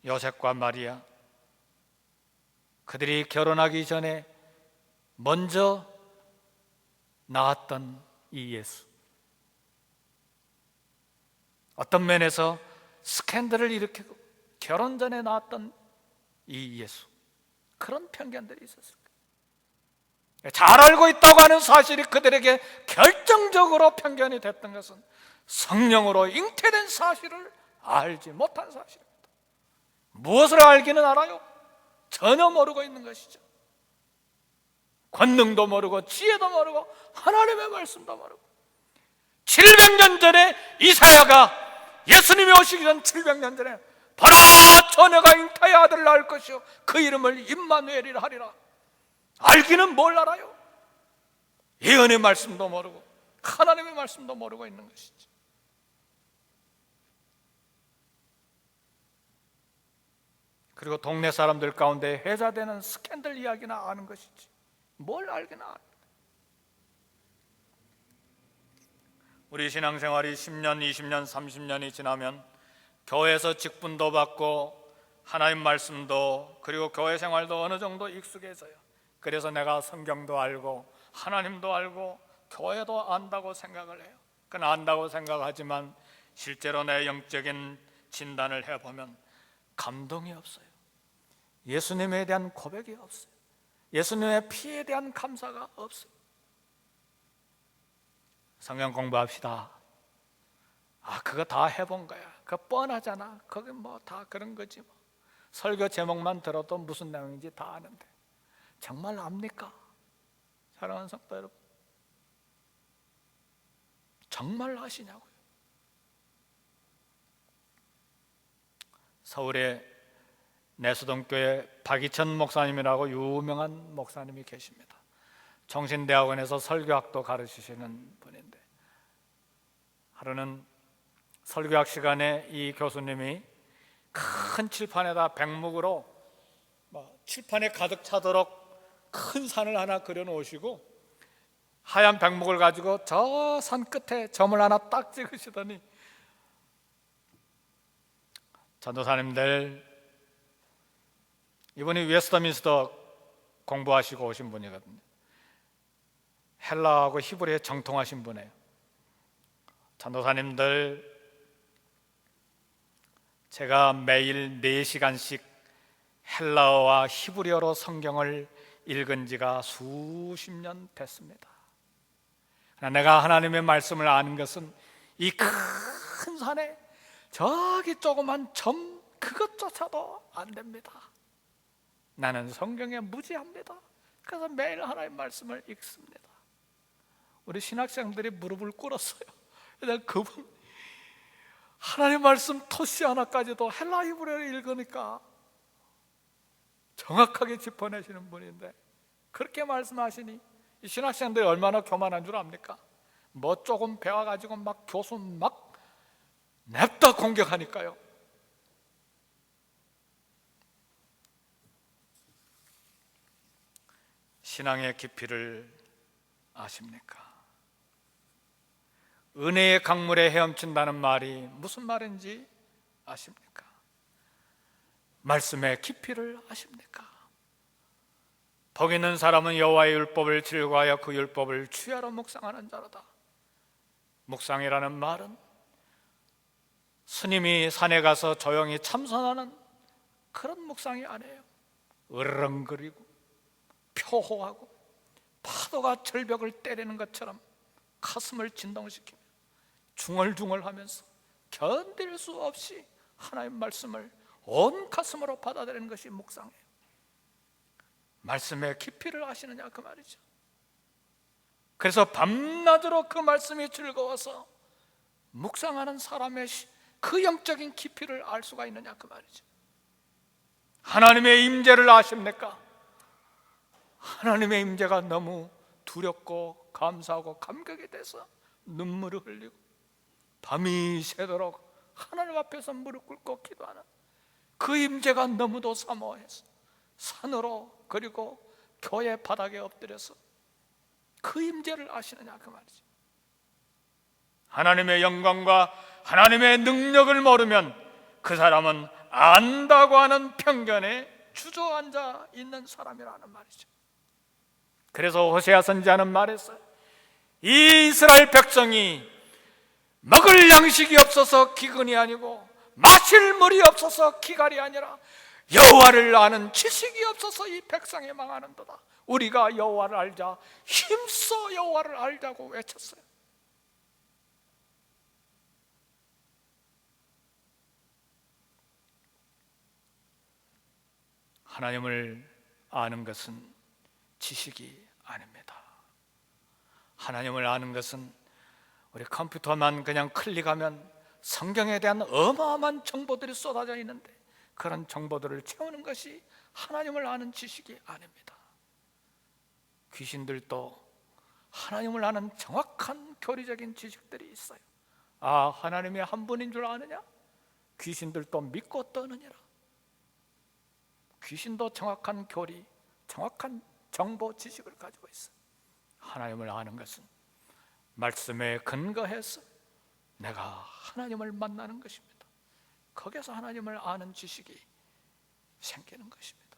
요셉과 마리아, 그들이 결혼하기 전에 먼저 낳았던 이 예수, 어떤 면에서 스캔들을 일으키고 결혼 전에 낳았던 이 예수, 그런 편견들이 있었을 거예요. 잘 알고 있다고 하는 사실이 그들에게 결정적으로 편견이 됐던 것은 성령으로 잉태된 사실을 알지 못한 사실입니다. 무엇을 알기는 알아요? 전혀 모르고 있는 것이죠. 권능도 모르고 지혜도 모르고 하나님의 말씀도 모르고, 700년 전에 이사야가, 예수님이 오시기 전 700년 전에 보라, 처녀가 잉태의 아들을 낳을 것이요 그 이름을 임마누엘이라 하리라. 알기는 뭘 알아요? 예언의 말씀도 모르고 하나님의 말씀도 모르고 있는 것이지. 그리고 동네 사람들 가운데 회자되는 스캔들 이야기나 아는 것이지 뭘 알기나 합니다. 우리 신앙생활이 10년, 20년, 30년이 지나면 교회에서 직분도 받고 하나님 말씀도, 그리고 교회 생활도 어느 정도 익숙해져요. 그래서 내가 성경도 알고 하나님도 알고 교회도 안다고 생각을 해요. 그건 안다고 생각하지만 실제로 내 영적인 진단을 해보면 감동이 없어요. 예수님에 대한 고백이 없어요. 예수님의 피에 대한 감사가 없어요. 성경 공부합시다. 그거 다 해본 거야. 그거 뻔하잖아. 거기 뭐 다 그런 거지 뭐. 설교 제목만 들어도 무슨 내용인지 다 아는데 정말 압니까? 사랑하는 성도 여러분, 정말 아시냐고요? 서울에 내수동교회 박이천 목사님이라고 유명한 목사님이 계십니다. 정신대학원에서 설교학도 가르치시는 분인데, 하루는 설교학 시간에 이 교수님이 큰 칠판에다 백목으로 칠판에 가득 차도록 큰 산을 하나 그려놓으시고 하얀 백목을 가지고 저 산 끝에 점을 하나 딱 찍으시더니, 전도사님들, 이분이 웨스터민스터 공부하시고 오신 분이거든요. 헬라어하고 히브리어에 정통하신 분이에요. 전도사님들, 제가 매일 4시간씩 헬라어와 히브리어로 성경을 읽은 지가 수십 년 됐습니다. 그러나 내가 하나님의 말씀을 아는 것은 이 큰 산에 저기 조그만 점 그것조차도 안 됩니다. 나는 성경에 무지합니다. 그래서 매일 하나님의 말씀을 읽습니다. 우리 신학생들이 무릎을 꿇었어요. 그냥 그분 하나님 말씀 토시 하나까지도 헬라 히브리어를 읽으니까 정확하게 짚어내시는 분인데, 그렇게 말씀하시니 이 신학생들이 얼마나 교만한 줄 압니까? 뭐 조금 배워가지고 막 교수 막 냅다 공격하니까요. 신앙의 깊이를 아십니까? 은혜의 강물에 헤엄친다는 말이 무슨 말인지 아십니까? 말씀의 깊이를 아십니까? 복 있는 사람은 여호와의 율법을 즐거워하여 그 율법을 주야로 묵상하는 자로다. 묵상이라는 말은 스님이 산에 가서 조용히 참선하는 그런 묵상이 아니에요. 으르렁거리고 표호하고 파도가 절벽을 때리는 것처럼 가슴을 진동시키며 중얼중얼하면서 견딜 수 없이 하나님의 말씀을 온 가슴으로 받아들이는 것이 묵상이에요. 말씀의 깊이를 아시느냐 그 말이죠. 그래서 밤낮으로 그 말씀이 즐거워서 묵상하는 사람의 그 영적인 깊이를 알 수가 있느냐 그 말이죠. 하나님의 임재를 아십니까? 하나님의 임재가 너무 두렵고 감사하고 감격이 돼서 눈물을 흘리고 밤이 새도록 하나님 앞에서 무릎 꿇고 기도하는 그 임재가 너무도 사모해서 산으로, 그리고 교회 바닥에 엎드려서 그 임재를 아시느냐 그 말이죠. 하나님의 영광과 하나님의 능력을 모르면 그 사람은 안다고 하는 편견에 주저앉아 있는 사람이라는 말이죠. 그래서 호세아 선지자는 말했어요. 이 이스라엘 백성이 먹을 양식이 없어서 기근이 아니고 마실 물이 없어서 기갈이 아니라 여호와를 아는 지식이 없어서 이 백성이 망하는도다. 우리가 여호와를 알자, 힘써 여호와를 알자고 외쳤어요. 하나님을 아는 것은 지식이 아닙니다. 하나님을 아는 것은 우리 컴퓨터만 그냥 클릭하면 성경에 대한 어마어마한 정보들이 쏟아져 있는데 그런 정보들을 채우는 것이 하나님을 아는 지식이 아닙니다. 귀신들도 하나님을 아는 정확한 교리적인 지식들이 있어요. 아, 하나님이 한 분인 줄 아느냐? 귀신들도 믿고 떠느니라. 귀신도 정확한 교리, 정확한 정보 지식을 가지고 있어요. 하나님을 아는 것은 말씀에 근거해서 내가 하나님을 만나는 것입니다. 거기서 하나님을 아는 지식이 생기는 것입니다.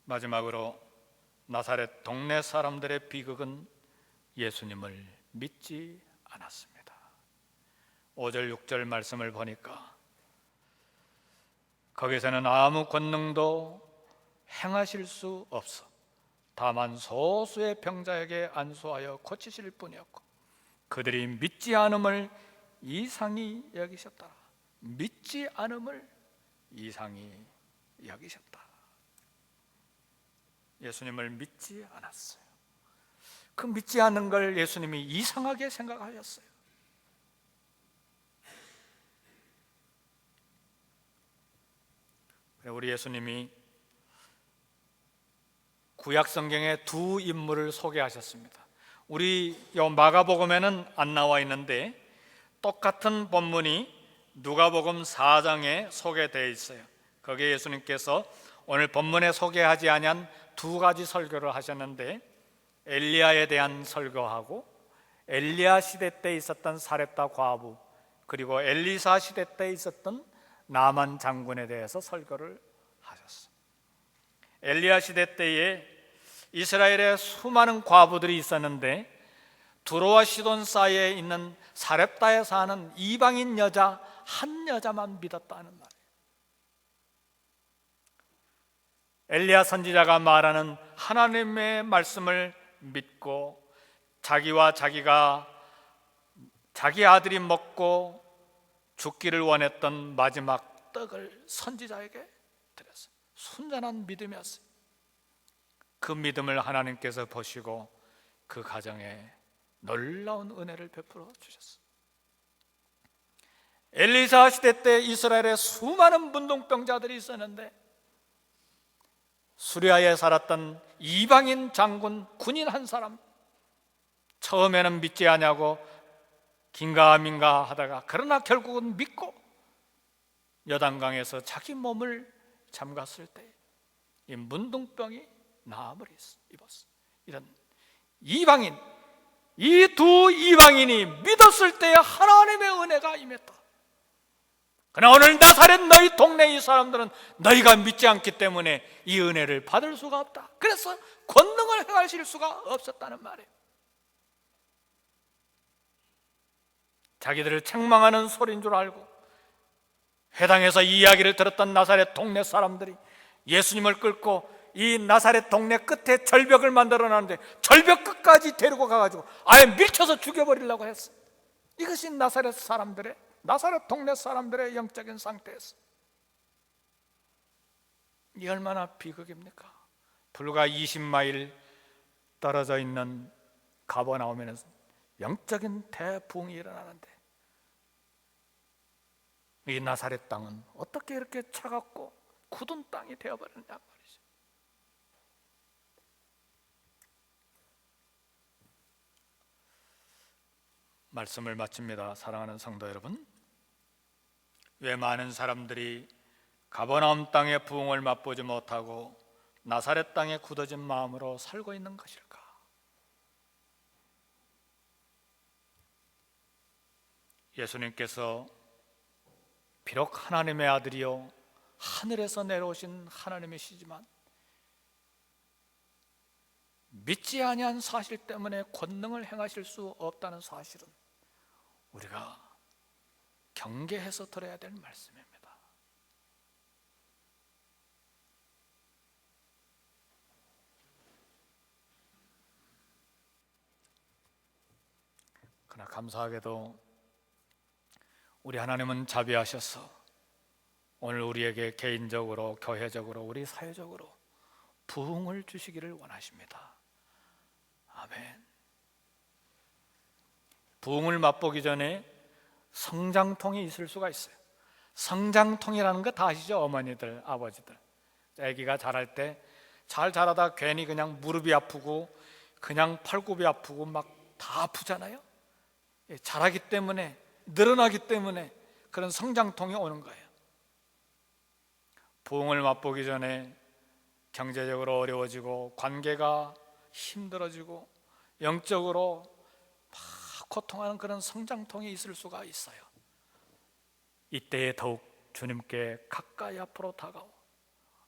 마지막으로 나사렛 동네 사람들의 비극은 예수님을 믿지 않았습니다. 5절 6절 말씀을 보니까 거기서는 아무 권능도 행하실 수 없어 다만 소수의 병자에게 안수하여 고치실 뿐이었고 그들이 믿지 않음을 이상히 여기셨다. 믿지 않음을 이상히 여기셨다. 예수님을 믿지 않았어요. 그 믿지 않는 걸 예수님이 이상하게 생각하셨어요. 우리 예수님이 구약 성경에 두 인물을 소개하셨습니다. 우리 마가복음에는 안 나와 있는데 똑같은 본문이 누가복음 4장에 소개되어 있어요. 거기에 예수님께서 오늘 본문에 소개하지 아니한 두 가지 설교를 하셨는데 엘리야에 대한 설교하고 엘리야 시대 때 있었던 사렙다 과부 그리고 엘리사 시대 때 있었던 나만 장군에 대해서 설교를 하셨어요. 엘리야 시대 때에 이스라엘에 수많은 과부들이 있었는데 두로와 시돈 사이에 있는 사렙다에 사는 이방인 여자 한 여자만 믿었다는 말이에요. 엘리야 선지자가 말하는 하나님의 말씀을 믿고 자기와 자기가 자기 아들이 먹고 죽기를 원했던 마지막 떡을 선지자에게 드렸어요. 순전한 믿음이었어요. 그 믿음을 하나님께서 보시고 그 가정에 놀라운 은혜를 베풀어 주셨어요. 엘리사 시대 때 이스라엘에 수많은 문둥병자들이 있었는데 수리아에 살았던 이방인 장군 군인 한 사람 처음에는 믿지 않냐고 긴가민가 하다가 그러나 결국은 믿고 여단강에서 자기 몸을 잠갔을 때 이 문둥병이 나음을 입었어. 이런 이방인, 이 두 이방인이 믿었을 때에 하나님의 은혜가 임했다. 그러나 오늘 나사렛 너희 동네 이 사람들은 너희가 믿지 않기 때문에 이 은혜를 받을 수가 없다. 그래서 권능을 행하실 수가 없었다는 말이에요. 자기들을 책망하는 소리인 줄 알고 회당에서 이 이야기를 들었던 나사렛 동네 사람들이 예수님을 끌고 이 나사렛 동네 끝에 절벽을 만들어 놨는데 절벽 끝까지 데리고 가가지고 아예 밀쳐서 죽여버리려고 했어. 이것이 나사렛 동네 사람들의 영적인 상태였어. 이 얼마나 비극입니까? 불과 20마일 떨어져 있는 가버나움에는 영적인 대붕이 일어나는데 이 나사렛 땅은 어떻게 이렇게 차갑고 굳은 땅이 되어버렸냐 말이죠. 말씀을 마칩니다. 사랑하는 성도 여러분, 왜 많은 사람들이 가버나움 땅의 부흥을 맛보지 못하고 나사렛 땅에 굳어진 마음으로 살고 있는 것일까? 예수님께서 비록 하나님의 아들이요 하늘에서 내려오신 하나님이시지만 믿지 아니한 사실 때문에 권능을 행하실 수 없다는 사실은 우리가 경계해서 들어야 될 말씀입니다. 그러나 감사하게도 우리 하나님은 자비하셔서 오늘 우리에게 개인적으로, 교회적으로, 우리 사회적으로 부흥을 주시기를 원하십니다. 아멘. 부흥을 맛보기 전에 성장통이 있을 수가 있어요. 성장통이라는 거 다 아시죠? 어머니들, 아버지들. 아기가 자랄 때 잘 자라다 괜히 그냥 무릎이 아프고 그냥 팔굽이 아프고 막 다 아프잖아요. 자라기 때문에, 늘어나기 때문에 그런 성장통이 오는 거예요. 부흥을 맛보기 전에 경제적으로 어려워지고 관계가 힘들어지고 영적으로 막 고통하는 그런 성장통이 있을 수가 있어요. 이때에 더욱 주님께 가까이 앞으로 다가오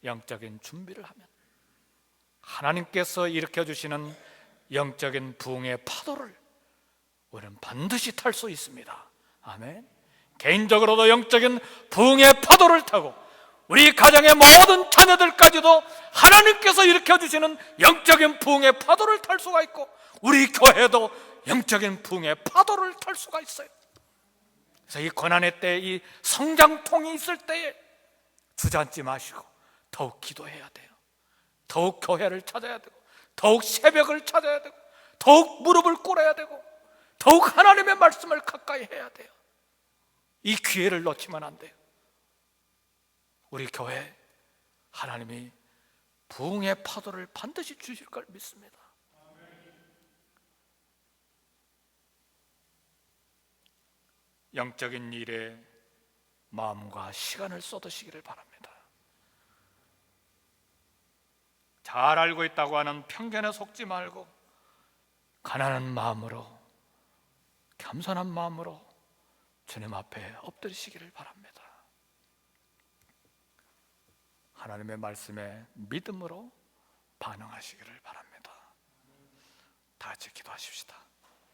영적인 준비를 하면 하나님께서 일으켜주시는 영적인 부흥의 파도를 우리는 반드시 탈 수 있습니다. 아멘. 개인적으로도 영적인 부흥의 파도를 타고 우리 가정의 모든 자녀들까지도 하나님께서 일으켜주시는 영적인 부흥의 파도를 탈 수가 있고 우리 교회도 영적인 부흥의 파도를 탈 수가 있어요. 그래서 이 고난의 때, 이 성장통이 있을 때에 주저앉지 마시고 더욱 기도해야 돼요. 더욱 교회를 찾아야 되고 더욱 새벽을 찾아야 되고 더욱 무릎을 꿇어야 되고 더욱 하나님의 말씀을 가까이 해야 돼요. 이 기회를 놓치면 안 돼요. 우리 교회 하나님이 부흥의 파도를 반드시 주실 걸 믿습니다. 영적인 일에 마음과 시간을 쏟으시기를 바랍니다. 잘 알고 있다고 하는 편견에 속지 말고 가난한 마음으로, 겸손한 마음으로 주님 앞에 엎드리시기를 바랍니다. 하나님의 말씀에 믿음으로 반응하시기를 바랍니다. 다 같이 기도하십시다.